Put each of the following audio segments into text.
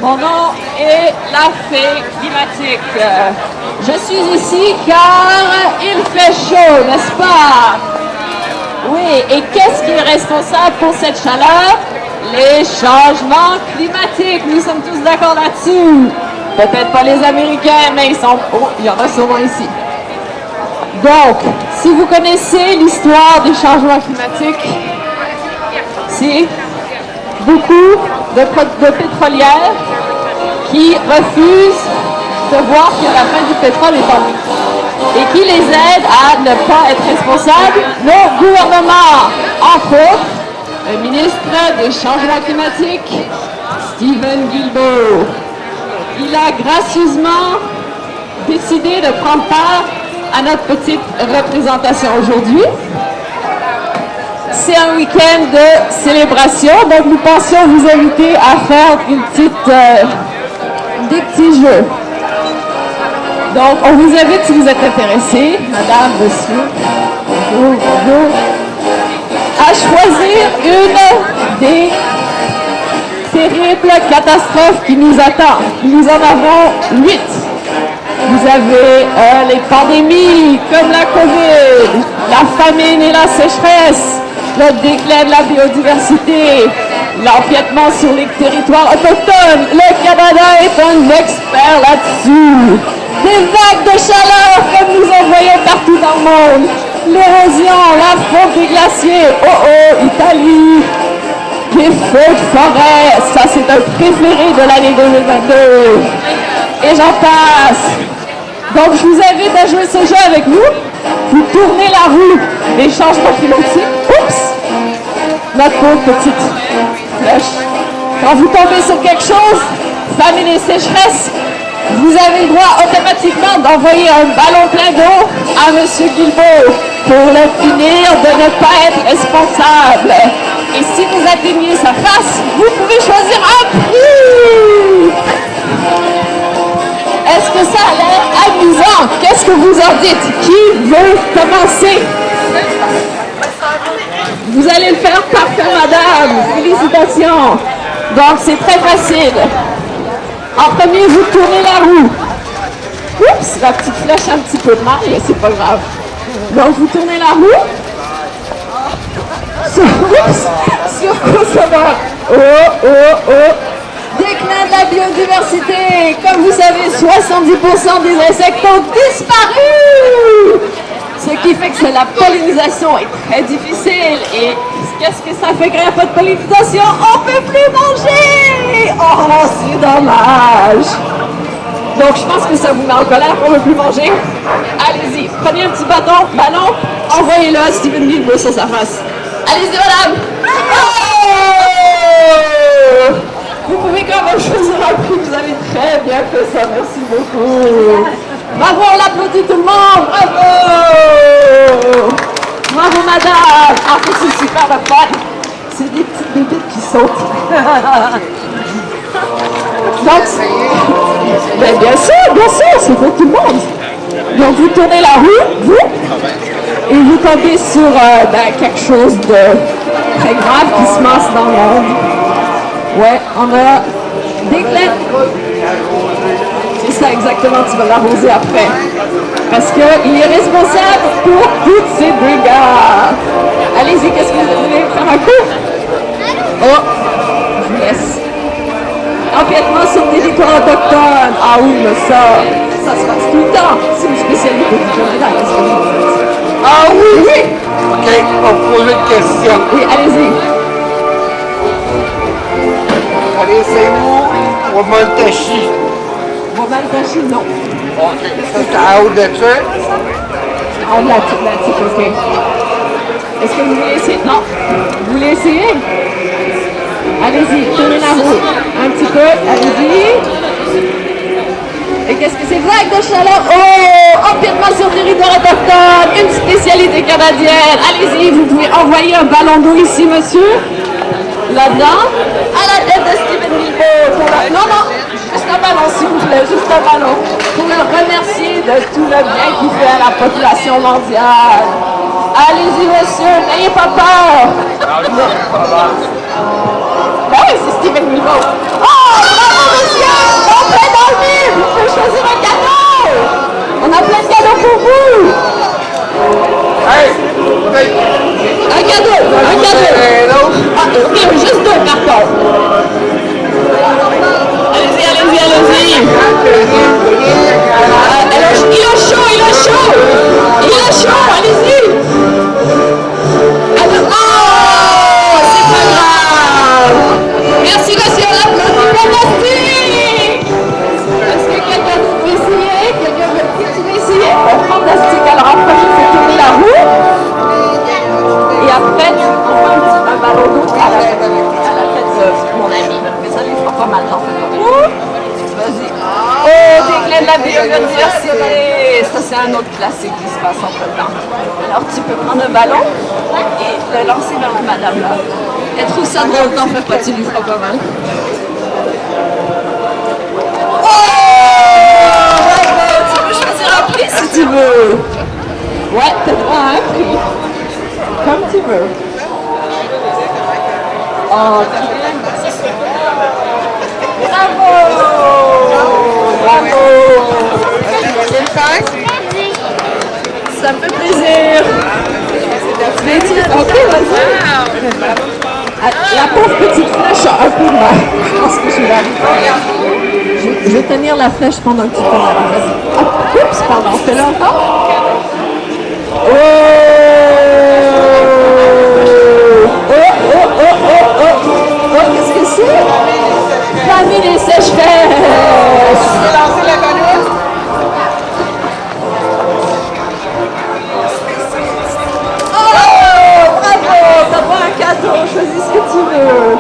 Mon nom est la fée climatique. Je suis ici car il fait chaud, n'est-ce pas? Oui, et qu'est-ce qui est responsable pour cette chaleur? Les changements climatiques. Nous sommes tous d'accord là-dessus. Peut-être pas les Américains, mais ils sont... Oh, il y en a sûrement ici. Donc, si vous connaissez l'histoire des changements climatiques, c'est beaucoup de pétrolières qui refusent de voir que la fin du pétrole est en vue et qui les aident à ne pas être responsables. Nos gouvernements, entre autres, le ministre des Changements climatiques, Steven Guilbeault, il a gracieusement décidé de prendre part à notre petite représentation aujourd'hui. C'est un week-end de célébration, donc nous pensions vous inviter à faire des petits jeux. Donc, on vous invite, si vous êtes intéressé, madame, monsieur, bonjour, à choisir une des terribles catastrophes qui nous attendent. Nous en avons 8. Vous avez les pandémies comme la COVID, la famine et la sécheresse, le déclin de la biodiversité, l'empiètement sur les territoires autochtones. Le Canada est un expert là-dessus. Des vagues de chaleur comme nous en voyons partout dans le monde. L'érosion, la fonte des glaciers. Oh, Italie. Les feux de forêt. Ça, c'est un préféré de l'année 2022. Et j'en passe. Donc, je vous invite à jouer ce jeu avec nous. Vous tournez la roue des changements climatiques. Oups! Notre pauvre petite flèche. Quand vous tombez sur quelque chose, famine et sécheresse, vous avez le droit automatiquement d'envoyer un ballon plein d'eau à M. Guilbeault pour le punir de ne pas être responsable. Et si vous atteignez sa face, vous pouvez choisir un prix. Est-ce que ça a l'air amusant? Qu'est-ce que vous en dites? Qui veut commencer? Vous allez le faire parfait, madame. Félicitations. Donc, c'est très facile. En premier, vous tournez la roue. Oups, la petite flèche a un petit peu de mal, mais c'est pas grave. Donc, vous tournez la roue. Sur quoi ça va? Oh. Déclin de la biodiversité. Comme vous savez, 70% des insectes ont disparu. Ce qui fait que la pollinisation est très difficile. Et qu'est-ce que ça fait quand il n'y a pas de pollinisation? On ne peut plus manger! Oh, c'est dommage! Donc, je pense que ça vous met en colère, on ne veut plus manger. Allez-y, prenez un petit ballon, envoyez-le à Steven Guilbeault sur sa face. Allez-y, madame! Oh! Vous pouvez quand même choisir un prix, vous avez très bien fait ça, merci beaucoup. Bravo, on l'applaudit tout le monde, bravo! Bravo, madame! En fait, c'est super de fun. C'est des petites bébites qui sautent. Donc, ben, bien sûr, c'est pour tout le monde. Donc, vous tournez la roue, et vous tombez sur quelque chose de très grave qui se passe dans le monde. Ouais, on a des clés. C'est ça exactement, tu vas l'arroser après. Parce qu'il est responsable pour tous ces dégâts. Allez-y, qu'est-ce que vous voulez faire un coup? Oh, je vous laisse. Empiètement sur le territoire autochtone. Ah oui, mais ça se passe tout le temps. C'est une spécialité du Canada. Ah oui! Ok, on pose une question. Oui, allez-y. Allez, c'est où? Wamantashi. Wamantashi, non. Ok, ça c'est à haut de ça? En Atlantique, ok. Est-ce que vous voulez essayer? Non. Vous voulez essayer? Allez-y, tournez la roue. Un petit peu, allez-y. Et qu'est-ce que c'est? Vague de chaleur. Oh! Empiètement sur le territoire autochtone. Une spécialité canadienne. Allez-y, vous pouvez envoyer un ballon d'eau ici, monsieur. Là-dedans. À la tête de Steven Guilbeault. Non, juste un ballon, s'il vous plaît. Juste un ballon. Pour le remercier de tout le bien qu'il fait à la population mondiale. Allez-y, monsieur. N'ayez pas peur. Ben oui, c'est Steven Guilbeault. Oh, bravo, monsieur! Un cadeau. Ah, ok, juste deux par contre. Allez-y. Il est chaud, allez-y. Oh, c'est pas grave. Merci, monsieur, on l'applaudit. Fantastique. Est-ce que quelqu'un veut essayer? Quelqu'un veut essayer? Oh, fantastique. Alors, en premier, il faut tourner la roue. Et après, on fait un ballon d'eau à la tête de mon ami. Mais ça lui fera pas mal d'en faire. Vas-y. Oh, des clés de la biodiversité. Ça, c'est un autre classique qui se passe en peu de temps. Alors, tu peux prendre un ballon et le lancer vers la madame là. Elle trouve ça drôle, t'en fais pas, tu lui feras pas mal. Oh! Bravo! Tu peux choisir un prix si tu veux. Ouais, t'as droit à un prix. Comme tu veux. Oh, bravo! Ça me fait plaisir. Ok, vas-y. La pauvre petite flèche a un peu de mal. Je pense que je vais arriver. Je vais tenir la flèche pendant que tu tournes. Vas-y. Oups, pardon, fais-le encore. Oh! Qu'est-ce que c'est? Famille des sécheresses! Tu veux lancer la ballon? Oh! Bravo! T'as pas un cadeau, choisis ce que tu veux.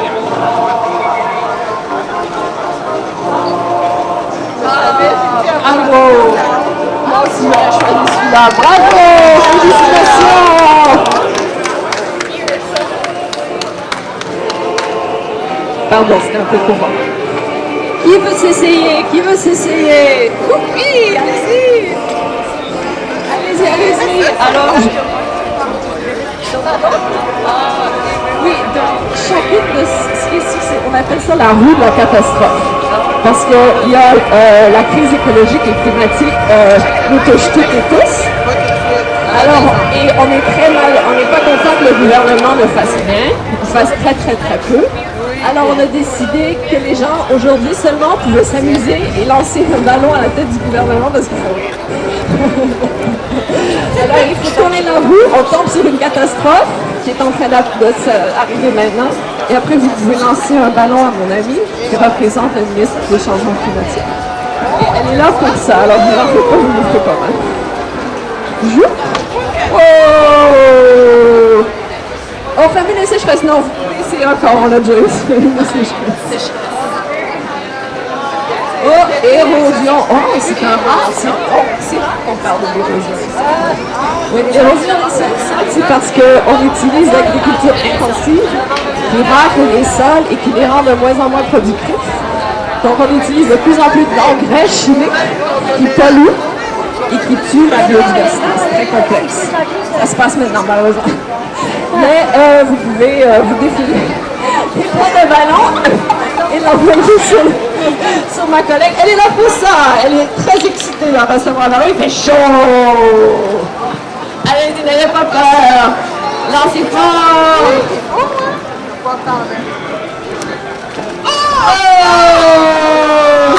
Bravo! Moi aussi, j'aurais choisi celui-là. Bravo! Félicitations! Pardon, c'était un peu courant. Qui veut s'essayer? Oui, allez-y. Alors, oui, donc chacune de ce qui est ici, on appelle ça la roue de la catastrophe. Parce qu'il y a la crise écologique et climatique nous touche toutes et tous. Alors, et on est très mal, on n'est pas content que le gouvernement ne fasse rien, il fasse très peu. Alors on a décidé que les gens aujourd'hui seulement pouvaient s'amuser et lancer un ballon à la tête du gouvernement parce qu'il faut rire. Alors il faut tourner la roue, on tombe sur une catastrophe qui est en train d'arriver maintenant. Et après vous pouvez lancer un ballon à mon ami qui représente la ministre des changements climatiques. Et elle est là pour ça, alors vous n'en faites pas, vous ne ferez pas mal. Oh, famille des sécheresses, non, vous pouvez essayer encore, on l'a déjà essayé, les sécheresses. Oh, érosion. Oh, c'est un rare, c'est rare qu'on parle de l'érosion. Oui, l'érosion des sols, c'est parce qu'on utilise l'agriculture intensive qui racle les sols et qui les rend de moins en moins productifs. Donc on utilise de plus en plus d'engrais chimiques qui polluent et qui tuent la biodiversité. C'est très complexe. Ça se passe maintenant, malheureusement. Mais vous pouvez vous défiler et prendre un ballon et l'envoyer sur ma collègue. Elle est là pour ça. Elle est très excitée de recevoir un ballon. Il fait chaud. Allez-y, n'ayez pas peur. Lancez fort. Oh!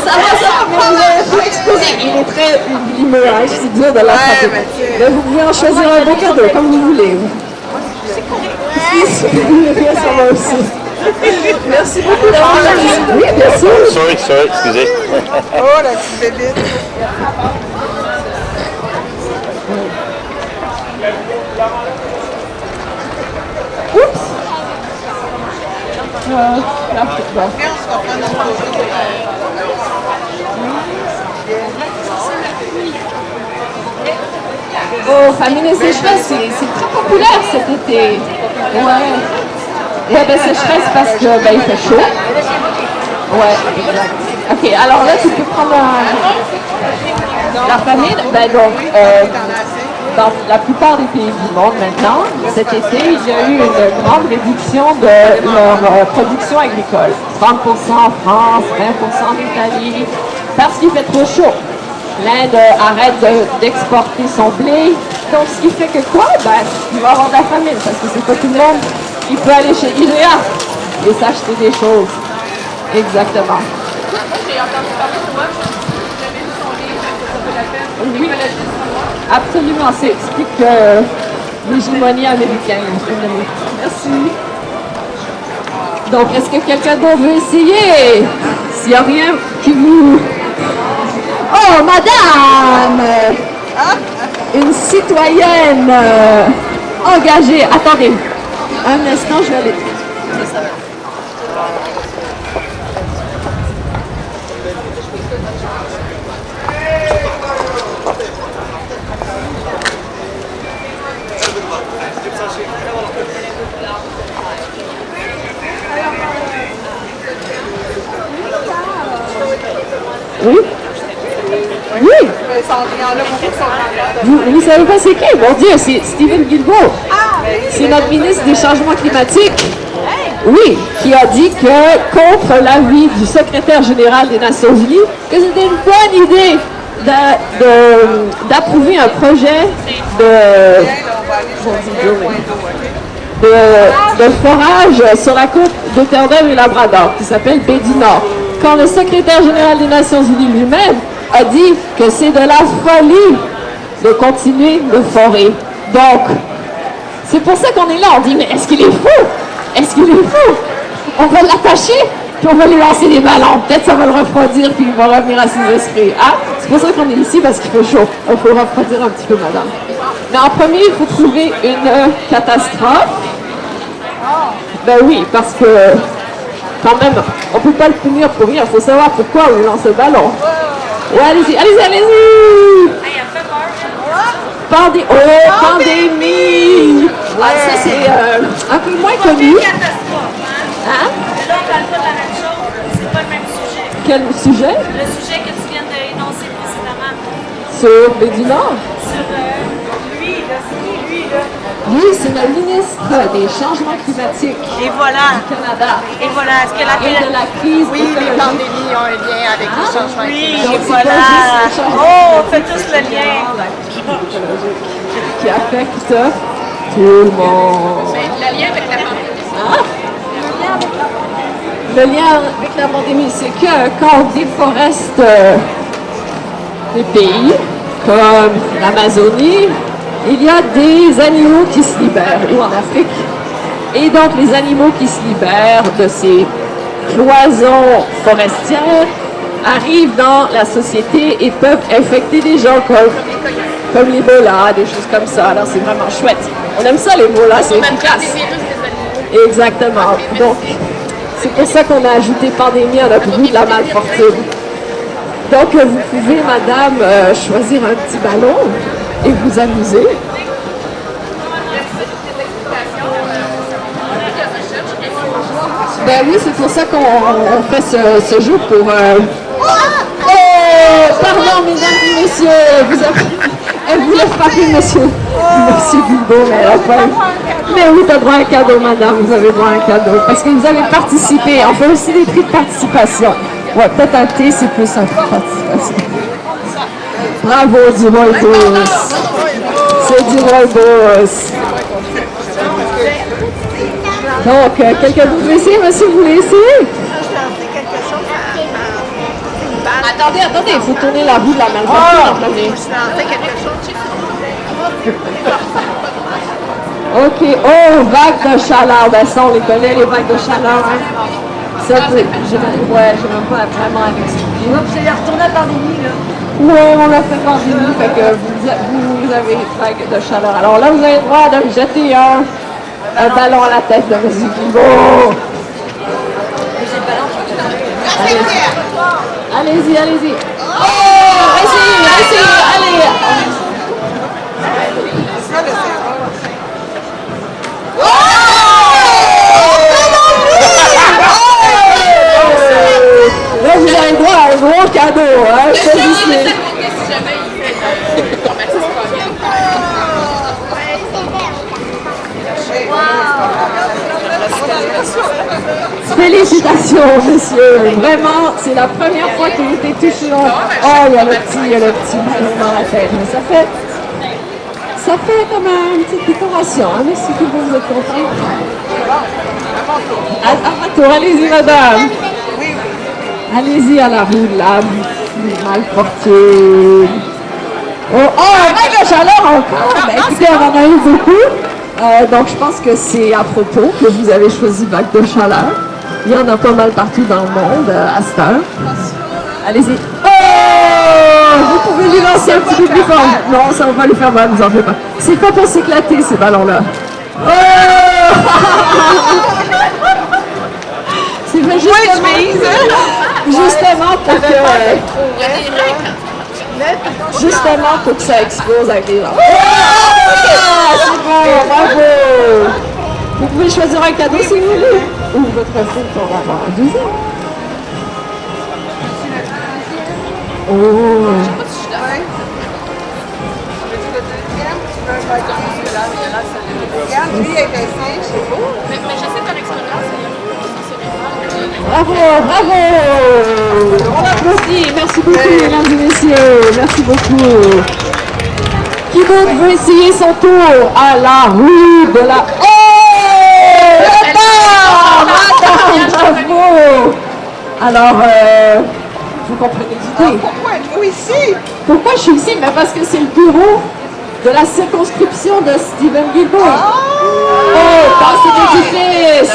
Ça va, mais vous avez tout explosé. Il est très limeux, hein, c'est dur de l'attraper. Mais vous pouvez en choisir un beau cadeau, comme vous voulez. Ça va aussi. Merci beaucoup d'avoir la visite. Oui, bien sûr. Sorry, excusez. Oh, la petite bébite. Oups. Là, bon. Oh, famille des sécheresses, c'est très populaire cet été. Ouais, ben sécheresse parce que ben, il fait chaud. Ouais, exact. Ok, alors là, tu peux prendre la famine. Ben donc, dans la plupart des pays du monde maintenant, cet été, il y a eu une grande réduction de leur production agricole. 30% en France, 20% en Italie, parce qu'il fait trop chaud. L'Inde arrête d'exporter son blé, Donc, ce qui fait que quoi? Ben, il va y avoir de la famine, parce que c'est pas tout le monde qui peut aller chez IGA et s'acheter des choses. Exactement. J'ai entendu parler de toi, j'avais lu son livre, ça vaut la peine. Oui. Écologie du savoir. Absolument, ça explique l'hégémonie américaine. Merci. Donc, est-ce que quelqu'un d'autre veut essayer? S'il n'y a rien qui vous... Oh, madame! Une citoyenne engagée. Attendez, un instant, je vais aller... Oui? Oui! Vous savez pas c'est qui? Mon Dieu, c'est Stephen Guilbeault. C'est notre ministre des Changements climatiques. Oui, qui a dit que, contre l'avis du secrétaire général des Nations Unies, que c'était une bonne idée d'approuver un projet de forage sur la côte de Terre-Neuve et Labrador, qui s'appelle Baie du Nord. Quand le secrétaire général des Nations Unies lui-même a dit que c'est de la folie de continuer de forer. Donc, c'est pour ça qu'on est là. On dit, mais est-ce qu'il est fou? Est-ce qu'il est fou? On va l'attacher, puis on va lui lancer des ballons. Peut-être ça va le refroidir, puis il va revenir à ses esprits. Ah, c'est pour ça qu'on est ici, parce qu'il fait chaud. Il faut refroidir un petit peu, madame. Mais en premier, il faut trouver une catastrophe. Ben oui, parce que, quand même, on ne peut pas le punir pour rien. Il faut savoir pourquoi on lui lance le ballon. Ouais, allez-y, allez-y, allez-y! Pandémie! Ah, ça, c'est un peu moins connu. Hein? Là, on parle pas de la même chose. C'est pas le même sujet. Quel sujet? Le sujet que tu viens d'énoncer précédemment. Sur Baie du Nord? Sur lui, là. C'est qui, lui, là? Oui, c'est le ministre des Changements climatiques Et voilà. du Canada. Et voilà. Est-ce que la Et de la crise Oui, les écologique. pandémies ont un lien avec les changements Oui, climatiques. et c'est voilà. pas juste les changements Oh, on fait tous le lien. Qui affecte tout le monde. Mais le lien avec la pandémie, Hein? Le lien avec la pandémie, c'est que quand on déforeste des pays comme l'Amazonie, il y a des animaux qui se libèrent, ou en Afrique. Et donc, les animaux qui se libèrent de ces cloisons forestières arrivent dans la société et peuvent infecter des gens comme l'Ebola, des choses comme ça. Alors, c'est vraiment chouette. On aime ça, l'Ebola, c'est on attrape efficace. des virus des animaux. Exactement. Donc, c'est pour ça qu'on a ajouté pandémie en attribut de la malfortune. Donc, vous pouvez, madame, choisir un petit ballon et vous amuser. Ben oui, c'est pour ça qu'on fait ce jeu pour... Oh! Pardon, mesdames et messieurs, vous avez... Elle voulait frapper monsieur Guilbeault, mais elle a pas eu. Mais oui, t'as droit à un cadeau, madame, vous avez droit à un cadeau. Parce que vous avez participé. On fait aussi des prix de participation. Ouais, peut-être un thé, c'est plus un prix de participation. Bravo, du Roy-Bos. C'est du Roy-Bos. Donc, quelqu'un d'autre veut essayer, monsieur, vous voulez essayer? Attendez, il faut tourner la roue de la malfortune. OK. Oh, vague de chaleur. Ben ça, on les connaît, les vagues de chaleur. Hein? Ça, je n'ai même pas vraiment à l'expliquer. C'est retourné à la pandémie, là. Oui, on a fait pandémie, fait que vous avez une vague de chaleur. Alors là, vous avez le droit de me jeter un ballon à la tête de M. Guilbeault. Allez-y, allez-y. Oh! Essayez, allez. Là, vous avez le droit à un gros cadeau, hein? Choisissez. Félicitations, monsieur. Vraiment, c'est la première fois que vous êtes touché. Oh, il y a le petit ballon dans la tête. Mais ça ça fait comme une petite décoration, hein, monsieur Thibault, vous êtes content? À votre tour, allez-y, madame. Allez-y à la roue de la malfortune. Vague de chaleur encore. Ben, écoutez, on en a eu beaucoup. Donc, je pense que c'est à propos que vous avez choisi vague de chaleur. Il y en a pas mal partout dans le monde à cette heure. Allez-y. Vous pouvez lui lancer un petit peu plus fort. Non, ça va pas lui faire mal, vous en faites pas. C'est pas pour s'éclater, ces ballons-là. C'est vrai, justement pour que... Justement pour que ça explose avec les gens. C'est bon, bravo! Vous pouvez choisir un cadeau si vous voulez. Ou votre fille pour avoir un deuxième. Lui est baissé, c'est beau. Mais je sais que ton expérience, Bravo, bravo! On applaudit. Merci beaucoup, mesdames et messieurs. Merci beaucoup. Qui d'autre veut essayer son tour à la rue de la... Madame, bravo! Alors, vous comprenez l'idée. Pourquoi êtes-vous ici? Pourquoi je suis ici? Mais parce que c'est le bureau de la circonscription de Stephen Guilbeault. Dans cet édifice!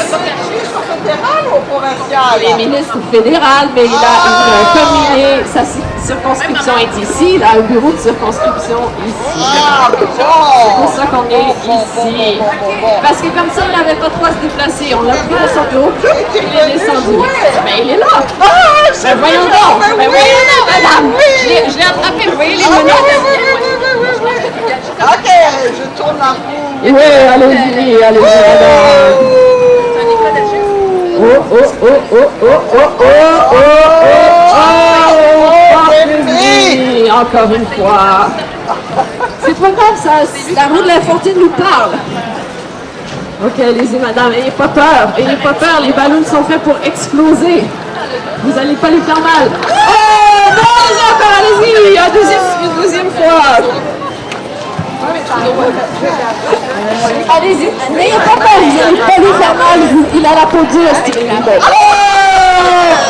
Fédéral ou provincial? Il est ministre fédéral, mais il a une communée, sa circonscription est ici, il a un bureau de circonscription ici. C'est pour ça qu'on est ici. Parce que comme ça, il n'avait pas de quoi se déplacer. On l'a pris dans son bureau, il est descendu. Mais il est là. Ben voyons donc, madame. Je l'ai attrapé, vous voyez les menottes. Ok, je tourne la roue. Oui, allez-y, madame. Encore une fois. C'est pas grave, ça. La roue de la fortune nous parle. Ok, allez-y, madame. Ayez pas peur. Ayez pas peur. Les ballons sont faits pour exploser. Vous n'allez pas les faire mal. Non, encore, allez-y. Une deuxième fois. Allez-y, n'ayez pas peur, vous n'allez pas lui faire mal, il a la peau dure, Stephen Guilbeault.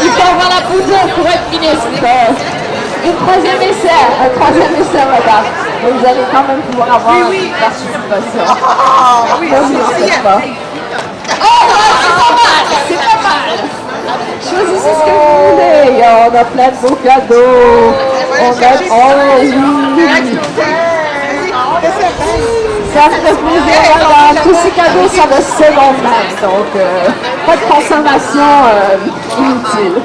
Il faut avoir la peau dure pour être ministre. Un troisième essai, madame. Mais vous allez quand même pouvoir avoir une participation. Oui, n'en faites pas. C'est pas mal. Choisissez ce que vous voulez. On a plein de beaux cadeaux. Ça fait plaisir, madame. Tous ces cadeaux sont de seconde main, donc pas de consommation inutile.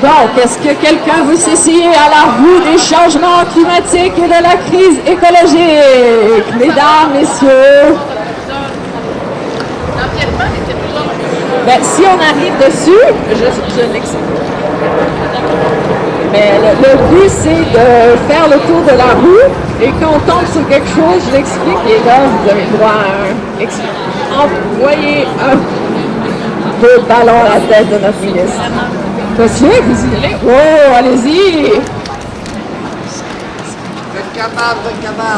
Donc, est-ce que quelqu'un veut s'essayer à la roue des changements climatiques et de la crise écologique? Mesdames, messieurs. Ben, si on arrive dessus, je l'explique. Mais le but, c'est de faire le tour de la roue et quand on tombe sur quelque chose, je l'explique et là, vous avez le droit à envoyer un ballon à la tête de notre ministre. Monsieur, vous y allez? Oh, allez-y!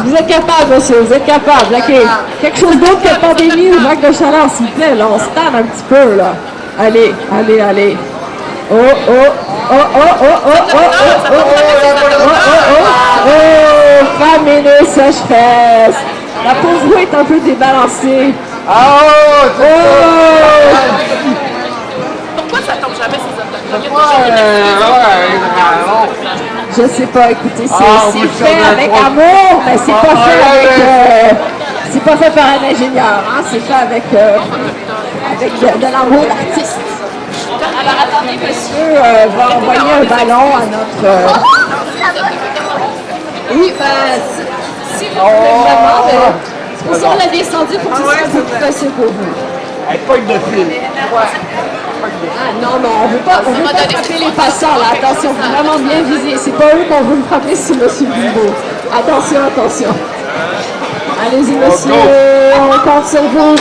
Vous êtes capable, monsieur, vous êtes capable. OK. Quelque chose d'autre que pandémie ou vague de chaleur, s'il vous plaît, là, on se tanne un petit peu, là. Allez. Famine et sécheresse. La pauvre roue est un peu débalancée. Pourquoi ça tombe jamais ces autochtones? Je sais pas, écoutez, c'est fait avec amour, mais c'est pas fait avec... c'est pas fait par un ingénieur, hein, c'est fait avec de l'amour d'artiste. Alors attendez, monsieur va envoyer un ballon à notre... Oui, si vous voulez vraiment, c'est pour ça qu'on l'a descendu pour que ce soit un peu plus facile pour vous. Pas de fil. Ah non, on veut pas frapper les passants, là. Attention, vraiment bien visé. C'est pas eux qu'on veut frapper, c'est monsieur Guilbeault. Attention. Allez-y, monsieur, on compte sur vous.